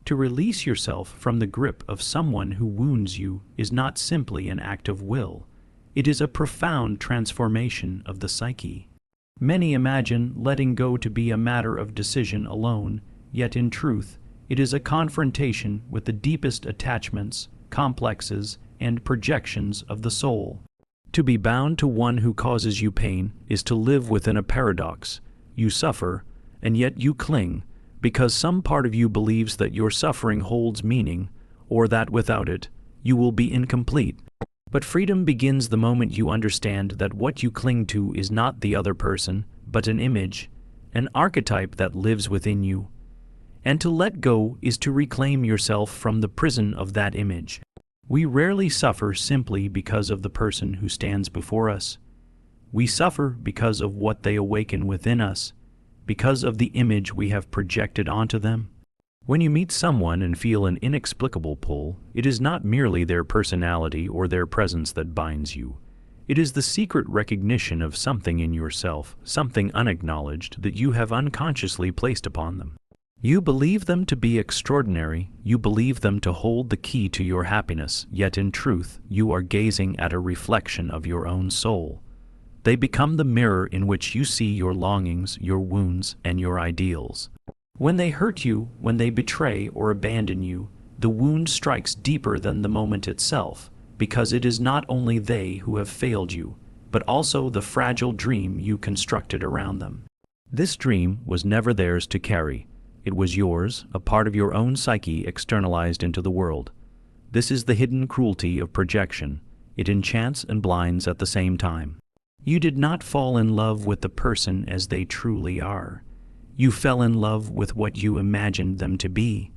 To release yourself from the grip of someone who wounds you is not simply an act of will. It is a profound transformation of the psyche. Many imagine letting go to be a matter of decision alone, yet in truth, it is a confrontation with the deepest attachments, complexes, and projections of the soul. To be bound to one who causes you pain is to live within a paradox. You suffer, and yet you cling, because some part of you believes that your suffering holds meaning, or that without it, you will be incomplete. But freedom begins the moment you understand that what you cling to is not the other person, but an image, an archetype that lives within you. And to let go is to reclaim yourself from the prison of that image. We rarely suffer simply because of the person who stands before us. We suffer because of what they awaken within us, because of the image we have projected onto them. When you meet someone and feel an inexplicable pull, it is not merely their personality or their presence that binds you. It is the secret recognition of something in yourself, something unacknowledged that you have unconsciously placed upon them. You believe them to be extraordinary, you believe them to hold the key to your happiness, yet in truth, you are gazing at a reflection of your own soul. They become the mirror in which you see your longings, your wounds, and your ideals. When they hurt you, when they betray or abandon you, the wound strikes deeper than the moment itself, because it is not only they who have failed you, but also the fragile dream you constructed around them. This dream was never theirs to carry. It was yours, a part of your own psyche externalized into the world. This is the hidden cruelty of projection. It enchants and blinds at the same time. You did not fall in love with the person as they truly are. You fell in love with what you imagined them to be.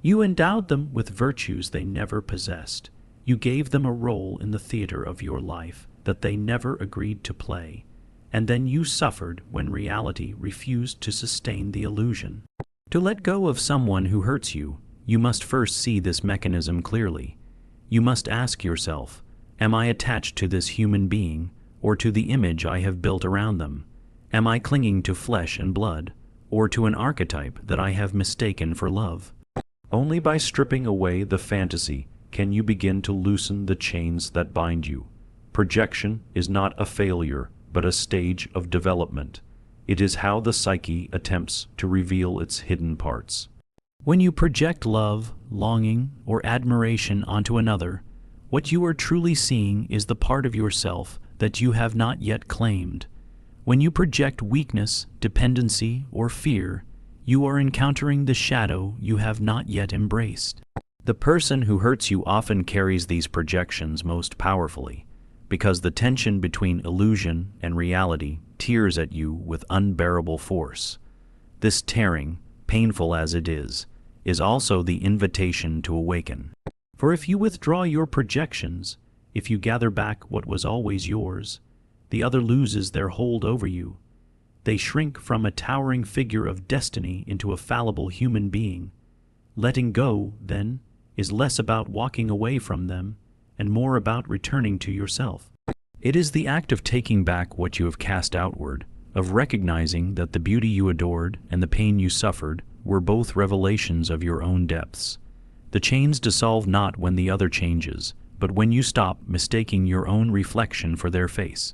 You endowed them with virtues they never possessed. You gave them a role in the theater of your life that they never agreed to play. And then you suffered when reality refused to sustain the illusion. To let go of someone who hurts you, you must first see this mechanism clearly. You must ask yourself, am I attached to this human being, or to the image I have built around them? Am I clinging to flesh and blood, or to an archetype that I have mistaken for love? Only by stripping away the fantasy can you begin to loosen the chains that bind you. Projection is not a failure, but a stage of development. It is how the psyche attempts to reveal its hidden parts. When you project love, longing, or admiration onto another, what you are truly seeing is the part of yourself that you have not yet claimed. When you project weakness, dependency, or fear, you are encountering the shadow you have not yet embraced. The person who hurts you often carries these projections most powerfully, because the tension between illusion and reality tears at you with unbearable force. This tearing, painful as it is also the invitation to awaken. For if you withdraw your projections, if you gather back what was always yours, the other loses their hold over you. They shrink from a towering figure of destiny into a fallible human being. Letting go, then, is less about walking away from them and more about returning to yourself. It is the act of taking back what you have cast outward, of recognizing that the beauty you adored and the pain you suffered were both revelations of your own depths. The chains dissolve not when the other changes, but when you stop mistaking your own reflection for their face.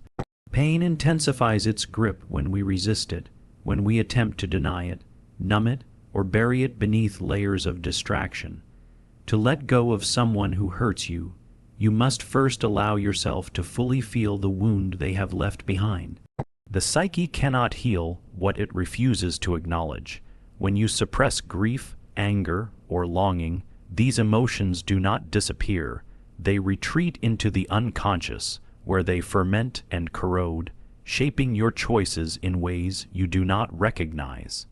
Pain intensifies its grip when we resist it, when we attempt to deny it, numb it, or bury it beneath layers of distraction. To let go of someone who hurts you, you must first allow yourself to fully feel the wound they have left behind. The psyche cannot heal what it refuses to acknowledge. When you suppress grief, anger, or longing, these emotions do not disappear. They retreat into the unconscious, where they ferment and corrode, shaping your choices in ways you do not recognize.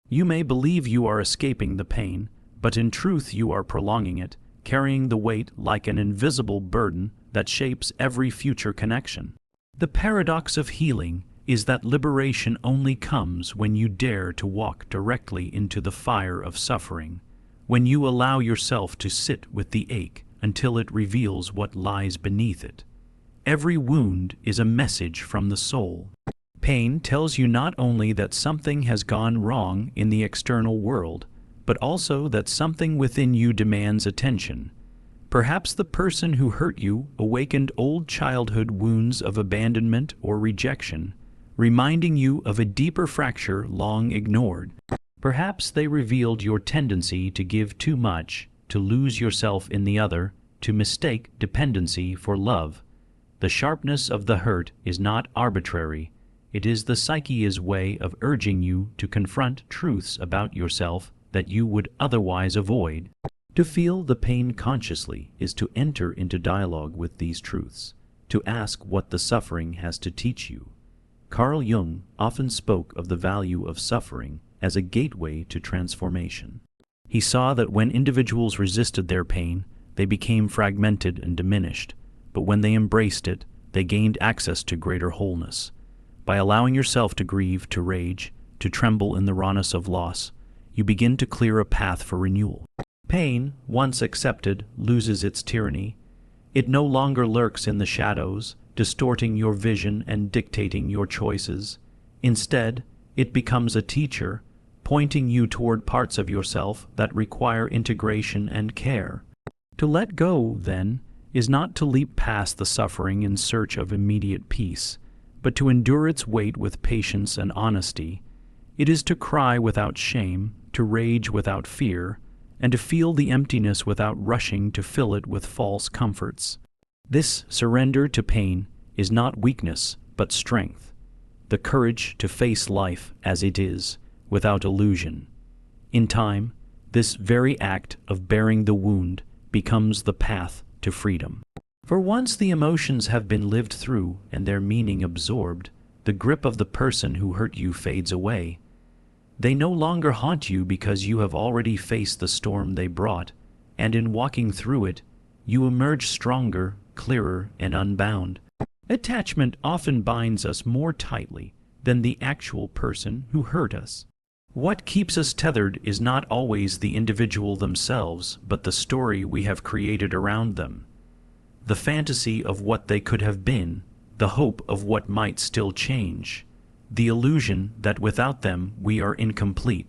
You may believe you are escaping the pain, but in truth you are prolonging it, carrying the weight like an invisible burden that shapes every future connection. The paradox of healing is that liberation only comes when you dare to walk directly into the fire of suffering, when you allow yourself to sit with the ache until it reveals what lies beneath it. Every wound is a message from the soul. Pain tells you not only that something has gone wrong in the external world, but also that something within you demands attention. Perhaps the person who hurt you awakened old childhood wounds of abandonment or rejection, reminding you of a deeper fracture long ignored. Perhaps they revealed your tendency to give too much, to lose yourself in the other, to mistake dependency for love. The sharpness of the hurt is not arbitrary. It is the psyche's way of urging you to confront truths about yourself that you would otherwise avoid. To feel the pain consciously is to enter into dialogue with these truths, to ask what the suffering has to teach you. Carl Jung often spoke of the value of suffering as a gateway to transformation. He saw that when individuals resisted their pain, they became fragmented and diminished, but when they embraced it, they gained access to greater wholeness. By allowing yourself to grieve, to rage, to tremble in the rawness of loss, you begin to clear a path for renewal. Pain, once accepted, loses its tyranny. It no longer lurks in the shadows, distorting your vision and dictating your choices. Instead, it becomes a teacher, pointing you toward parts of yourself that require integration and care. To let go, then, is not to leap past the suffering in search of immediate peace, but to endure its weight with patience and honesty. It is to cry without shame, to rage without fear, and to feel the emptiness without rushing to fill it with false comforts. This surrender to pain is not weakness, but strength, the courage to face life as it is, without illusion. In time, this very act of bearing the wound becomes the path to freedom. For once the emotions have been lived through and their meaning absorbed, the grip of the person who hurt you fades away. They no longer haunt you because you have already faced the storm they brought, and in walking through it, you emerge stronger, clearer, and unbound. Attachment often binds us more tightly than the actual person who hurt us. What keeps us tethered is not always the individual themselves, but the story we have created around them. The fantasy of what they could have been, the hope of what might still change, the illusion that without them we are incomplete.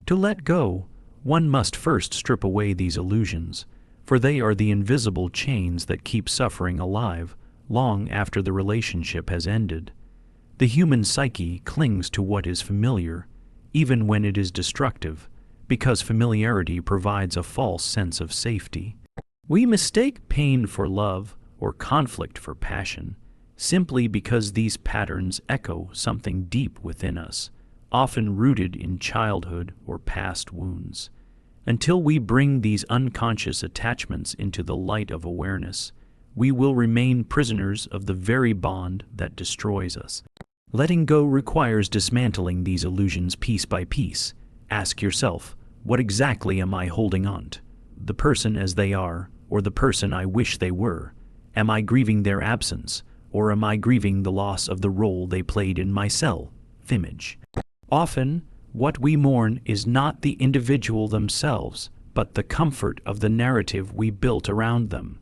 To let go, one must first strip away these illusions, for they are the invisible chains that keep suffering alive long after the relationship has ended. The human psyche clings to what is familiar, even when it is destructive, because familiarity provides a false sense of safety. We mistake pain for love or conflict for passion, simply because these patterns echo something deep within us, often rooted in childhood or past wounds. Until we bring these unconscious attachments into the light of awareness, we will remain prisoners of the very bond that destroys us. Letting go requires dismantling these illusions piece by piece. Ask yourself, what exactly am I holding on to? The person as they are, or the person I wish they were? Am I grieving their absence, or am I grieving the loss of the role they played in my self-image? Often, what we mourn is not the individual themselves, but the comfort of the narrative we built around them.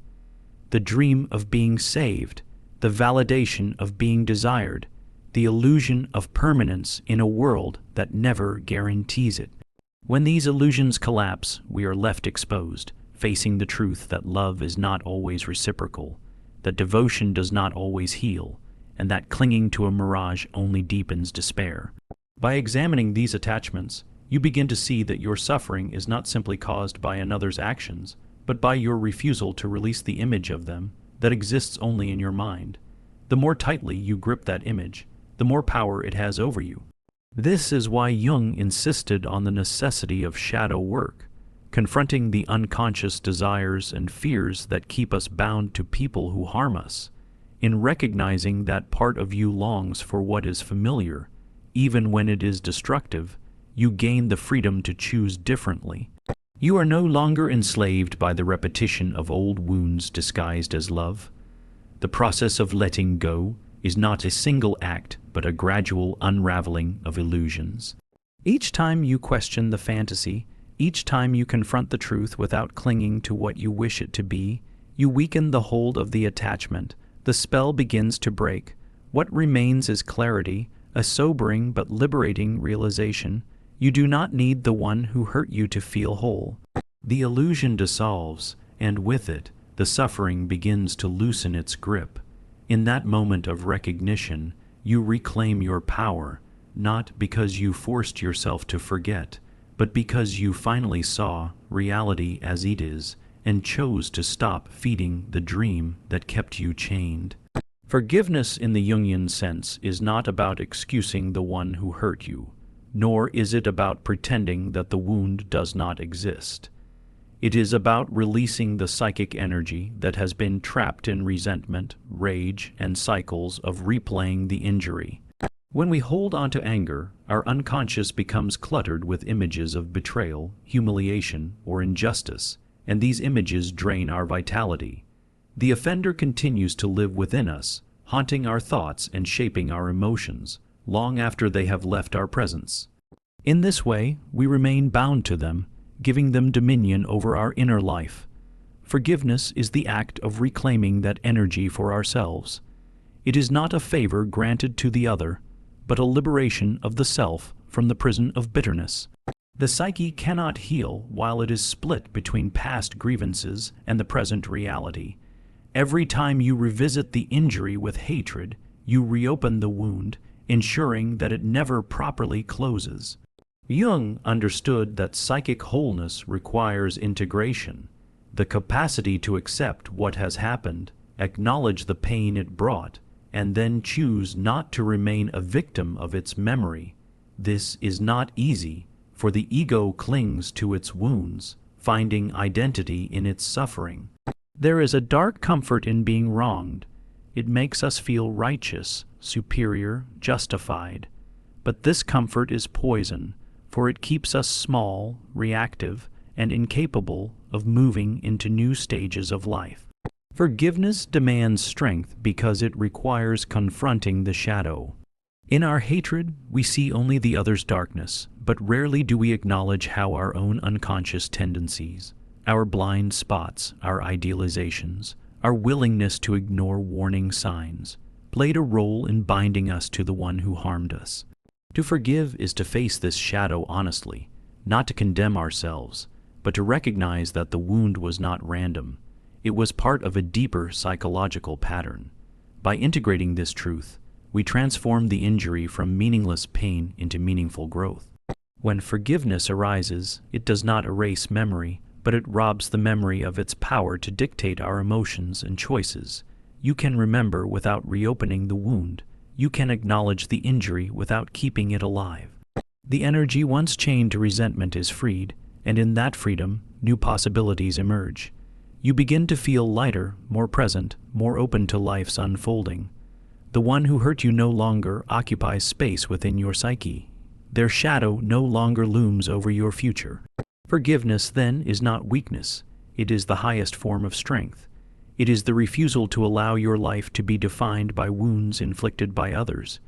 The dream of being saved, the validation of being desired, the illusion of permanence in a world that never guarantees it. When these illusions collapse, we are left exposed, facing the truth that love is not always reciprocal, that devotion does not always heal, and that clinging to a mirage only deepens despair. By examining these attachments, you begin to see that your suffering is not simply caused by another's actions, but by your refusal to release the image of them that exists only in your mind. The more tightly you grip that image, the more power it has over you. This is why Jung insisted on the necessity of shadow work, confronting the unconscious desires and fears that keep us bound to people who harm us. In recognizing that part of you longs for what is familiar, even when it is destructive, you gain the freedom to choose differently. You are no longer enslaved by the repetition of old wounds disguised as love. The process of letting go is not a single act, but a gradual unraveling of illusions. Each time you question the fantasy, each time you confront the truth without clinging to what you wish it to be, you weaken the hold of the attachment. The spell begins to break. What remains is clarity, a sobering but liberating realization. You do not need the one who hurt you to feel whole. The illusion dissolves, and with it, the suffering begins to loosen its grip. In that moment of recognition, you reclaim your power, not because you forced yourself to forget, but because you finally saw reality as it is and chose to stop feeding the dream that kept you chained. Forgiveness in the Jungian sense is not about excusing the one who hurt you, nor is it about pretending that the wound does not exist. It is about releasing the psychic energy that has been trapped in resentment, rage, and cycles of replaying the injury. When we hold on to anger, our unconscious becomes cluttered with images of betrayal, humiliation, or injustice, and these images drain our vitality. The offender continues to live within us, haunting our thoughts and shaping our emotions, long after they have left our presence. In this way, we remain bound to them, giving them dominion over our inner life. Forgiveness is the act of reclaiming that energy for ourselves. It is not a favor granted to the other, but a liberation of the self from the prison of bitterness. The psyche cannot heal while it is split between past grievances and the present reality. Every time you revisit the injury with hatred, you reopen the wound, ensuring that it never properly closes. Jung understood that psychic wholeness requires integration, the capacity to accept what has happened, acknowledge the pain it brought, and then choose not to remain a victim of its memory. This is not easy, for the ego clings to its wounds, finding identity in its suffering. There is a dark comfort in being wronged. It makes us feel righteous, superior, justified. But this comfort is poison, for it keeps us small, reactive, and incapable of moving into new stages of life. Forgiveness demands strength because it requires confronting the shadow. In our hatred, we see only the other's darkness, but rarely do we acknowledge how our own unconscious tendencies, our blind spots, our idealizations, our willingness to ignore warning signs, played a role in binding us to the one who harmed us. To forgive is to face this shadow honestly, not to condemn ourselves, but to recognize that the wound was not random. It was part of a deeper psychological pattern. By integrating this truth, we transform the injury from meaningless pain into meaningful growth. When forgiveness arises, it does not erase memory, but it robs the memory of its power to dictate our emotions and choices. You can remember without reopening the wound. You can acknowledge the injury without keeping it alive. The energy once chained to resentment is freed, and in that freedom, new possibilities emerge. You begin to feel lighter, more present, more open to life's unfolding. The one who hurt you no longer occupies space within your psyche. Their shadow no longer looms over your future. Forgiveness, then, is not weakness. It is the highest form of strength. It is the refusal to allow your life to be defined by wounds inflicted by others.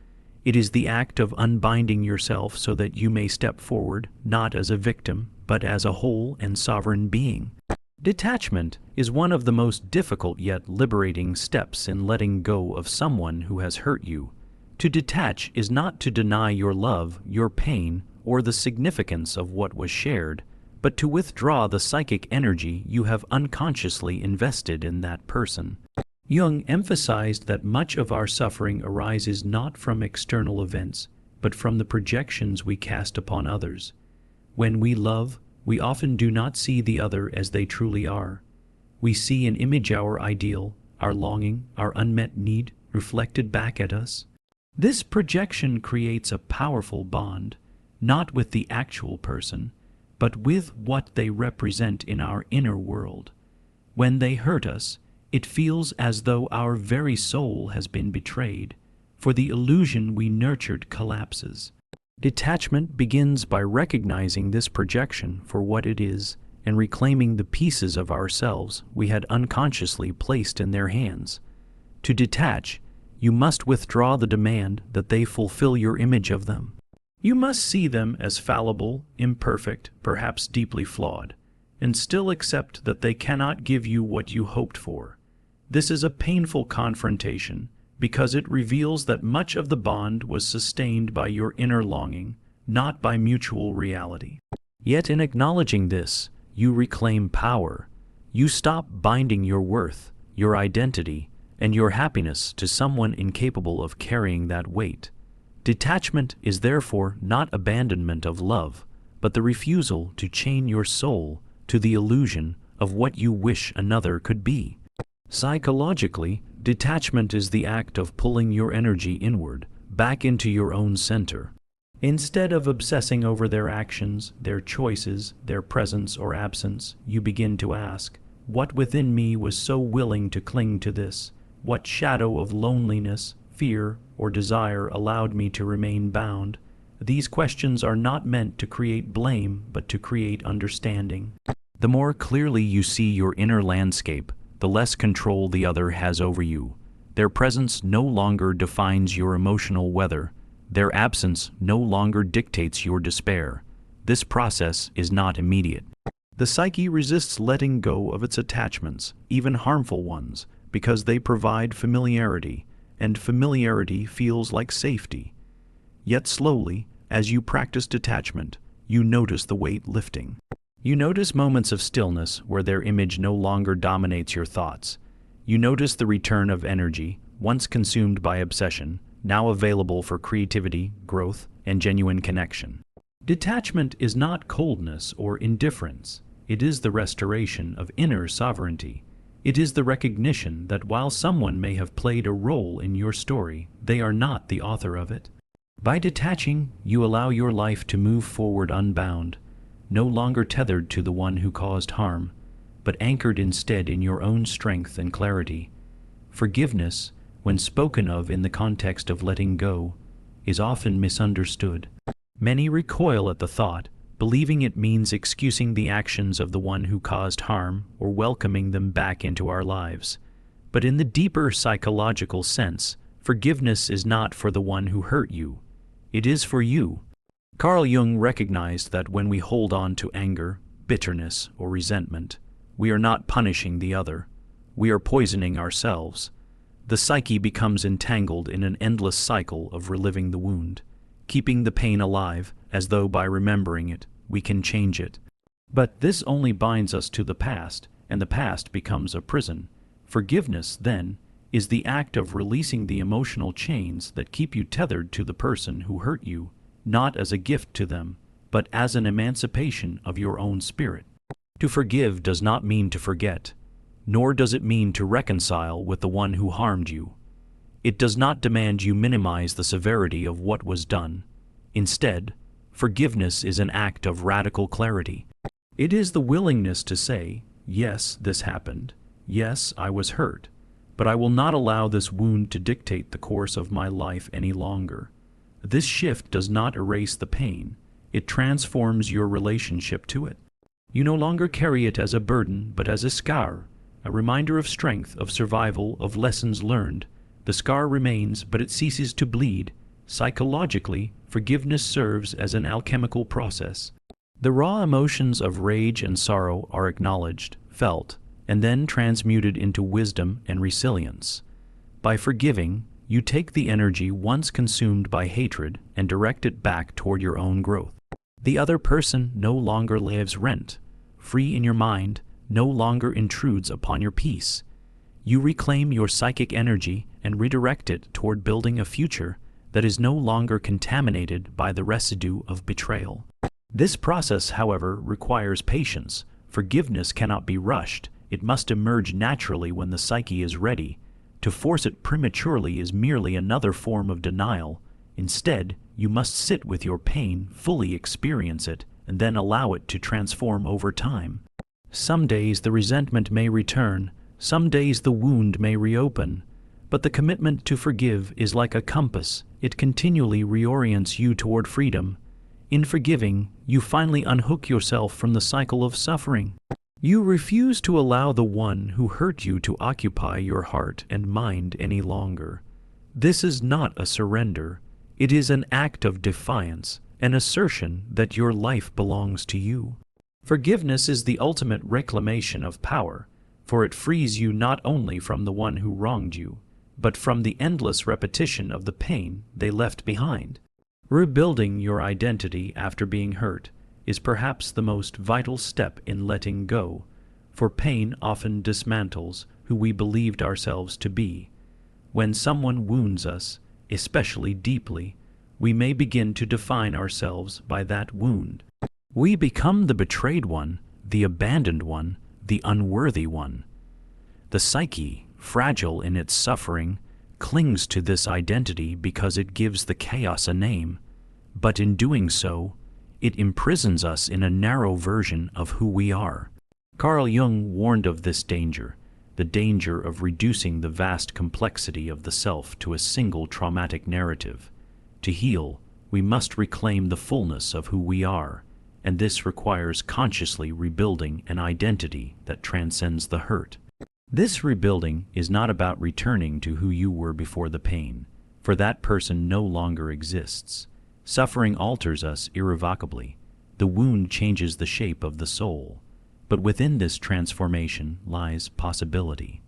It is the act of unbinding yourself so that you may step forward, not as a victim, but as a whole and sovereign being. Detachment is one of the most difficult yet liberating steps in letting go of someone who has hurt you. To detach is not to deny your love, your pain, or the significance of what was shared, but to withdraw the psychic energy you have unconsciously invested in that person. Jung emphasized that much of our suffering arises not from external events, but from the projections we cast upon others. When we love, we often do not see the other as they truly are. We see and image our ideal, our longing, our unmet need reflected back at us. This projection creates a powerful bond, not with the actual person, but with what they represent in our inner world. When they hurt us, it feels as though our very soul has been betrayed, for the illusion we nurtured collapses. Detachment begins by recognizing this projection for what it is and reclaiming the pieces of ourselves we had unconsciously placed in their hands. To detach, you must withdraw the demand that they fulfill your image of them. You must see them as fallible, imperfect, perhaps deeply flawed, and still accept that they cannot give you what you hoped for. This is a painful confrontation because it reveals that much of the bond was sustained by your inner longing, not by mutual reality. Yet in acknowledging this, you reclaim power. You stop binding your worth, your identity, and your happiness to someone incapable of carrying that weight. Detachment is therefore not abandonment of love, but the refusal to chain your soul to the illusion of what you wish another could be. Psychologically, detachment is the act of pulling your energy inward, back into your own center. Instead of obsessing over their actions, their choices, their presence or absence, you begin to ask, what within me was so willing to cling to this? What shadow of loneliness, fear, or desire allowed me to remain bound? These questions are not meant to create blame, but to create understanding. The more clearly you see your inner landscape, the less control the other has over you. Their presence no longer defines your emotional weather. Their absence no longer dictates your despair. This process is not immediate. The psyche resists letting go of its attachments, even harmful ones, because they provide familiarity, and familiarity feels like safety. Yet slowly, as you practice detachment, you notice the weight lifting. You notice moments of stillness where their image no longer dominates your thoughts. You notice the return of energy, once consumed by obsession, now available for creativity, growth, and genuine connection. Detachment is not coldness or indifference. It is the restoration of inner sovereignty. It is the recognition that while someone may have played a role in your story, they are not the author of it. By detaching, you allow your life to move forward unbound, no longer tethered to the one who caused harm, but anchored instead in your own strength and clarity. Forgiveness, when spoken of in the context of letting go, is often misunderstood. Many recoil at the thought, believing it means excusing the actions of the one who caused harm or welcoming them back into our lives. But in the deeper psychological sense, forgiveness is not for the one who hurt you. It is for you. Carl Jung recognized that when we hold on to anger, bitterness, or resentment, we are not punishing the other. We are poisoning ourselves. The psyche becomes entangled in an endless cycle of reliving the wound, keeping the pain alive as though by remembering it, we can change it. But this only binds us to the past, and the past becomes a prison. Forgiveness, then, is the act of releasing the emotional chains that keep you tethered to the person who hurt you, not as a gift to them, but as an emancipation of your own spirit. To forgive does not mean to forget, nor does it mean to reconcile with the one who harmed you. It does not demand you minimize the severity of what was done. Instead, forgiveness is an act of radical clarity. It is the willingness to say, yes, this happened. Yes, I was hurt. But I will not allow this wound to dictate the course of my life any longer. This shift does not erase the pain. It transforms your relationship to it. You no longer carry it as a burden, but as a scar, a reminder of strength, of survival, of lessons learned. The scar remains, but it ceases to bleed. Psychologically, forgiveness serves as an alchemical process. The raw emotions of rage and sorrow are acknowledged, felt, and then transmuted into wisdom and resilience. By forgiving, you take the energy once consumed by hatred and direct it back toward your own growth. The other person no longer lives rent, free in your mind, no longer intrudes upon your peace. You reclaim your psychic energy and redirect it toward building a future that is no longer contaminated by the residue of betrayal. This process, however, requires patience. Forgiveness cannot be rushed. It must emerge naturally when the psyche is ready. To force it prematurely is merely another form of denial. Instead, you must sit with your pain, fully experience it, and then allow it to transform over time. Some days the resentment may return, some days the wound may reopen, but the commitment to forgive is like a compass. It continually reorients you toward freedom. In forgiving, you finally unhook yourself from the cycle of suffering. You refuse to allow the one who hurt you to occupy your heart and mind any longer. This is not a surrender. It is an act of defiance, an assertion that your life belongs to you. Forgiveness is the ultimate reclamation of power, for it frees you not only from the one who wronged you, but from the endless repetition of the pain they left behind. Rebuilding your identity after being hurt is perhaps the most vital step in letting go, for pain often dismantles who we believed ourselves to be. When someone wounds us, especially deeply, we may begin to define ourselves by that wound. We become the betrayed one, the abandoned one, the unworthy one. The psyche, fragile in its suffering, clings to this identity because it gives the chaos a name, but in doing so, it imprisons us in a narrow version of who we are. Carl Jung warned of this danger, the danger of reducing the vast complexity of the self to a single traumatic narrative. To heal, we must reclaim the fullness of who we are, and this requires consciously rebuilding an identity that transcends the hurt. This rebuilding is not about returning to who you were before the pain, for that person no longer exists. Suffering alters us irrevocably. The wound changes the shape of the soul. But within this transformation lies possibility.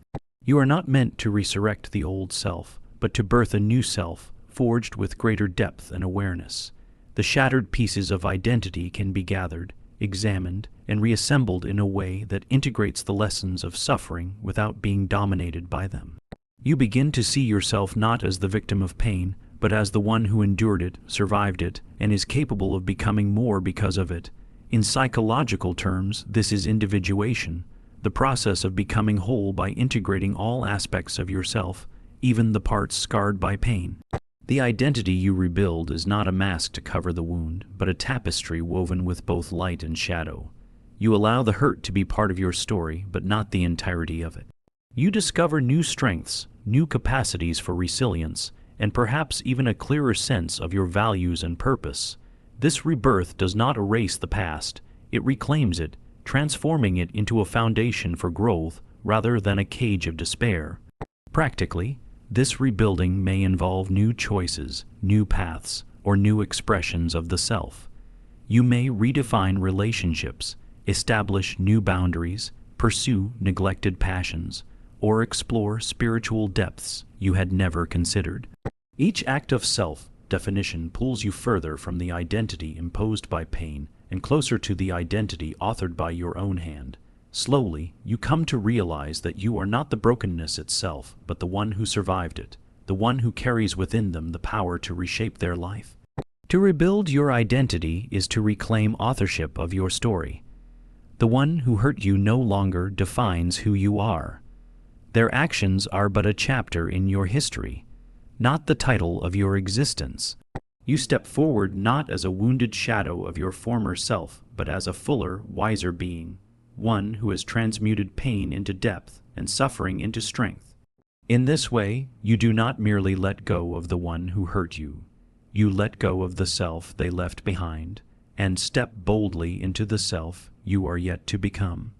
You are not meant to resurrect the old self, but to birth a new self, forged with greater depth and awareness. The shattered pieces of identity can be gathered, examined, and reassembled in a way that integrates the lessons of suffering without being dominated by them. You begin to see yourself not as the victim of pain, but as the one who endured it, survived it, and is capable of becoming more because of it. In psychological terms, this is individuation, the process of becoming whole by integrating all aspects of yourself, even the parts scarred by pain. The identity you rebuild is not a mask to cover the wound, but a tapestry woven with both light and shadow. You allow the hurt to be part of your story, but not the entirety of it. You discover new strengths, new capacities for resilience, and perhaps even a clearer sense of your values and purpose. This rebirth does not erase the past, it reclaims it, transforming it into a foundation for growth rather than a cage of despair. Practically, this rebuilding may involve new choices, new paths, or new expressions of the self. You may redefine relationships, establish new boundaries, pursue neglected passions, or explore spiritual depths you had never considered. Each act of self-definition pulls you further from the identity imposed by pain and closer to the identity authored by your own hand. Slowly, you come to realize that you are not the brokenness itself, but the one who survived it, the one who carries within them the power to reshape their life. To rebuild your identity is to reclaim authorship of your story. The one who hurt you no longer defines who you are. Their actions are but a chapter in your history, not the title of your existence. You step forward not as a wounded shadow of your former self, but as a fuller, wiser being, one who has transmuted pain into depth and suffering into strength. In this way, you do not merely let go of the one who hurt you. You let go of the self they left behind and step boldly into the self you are yet to become.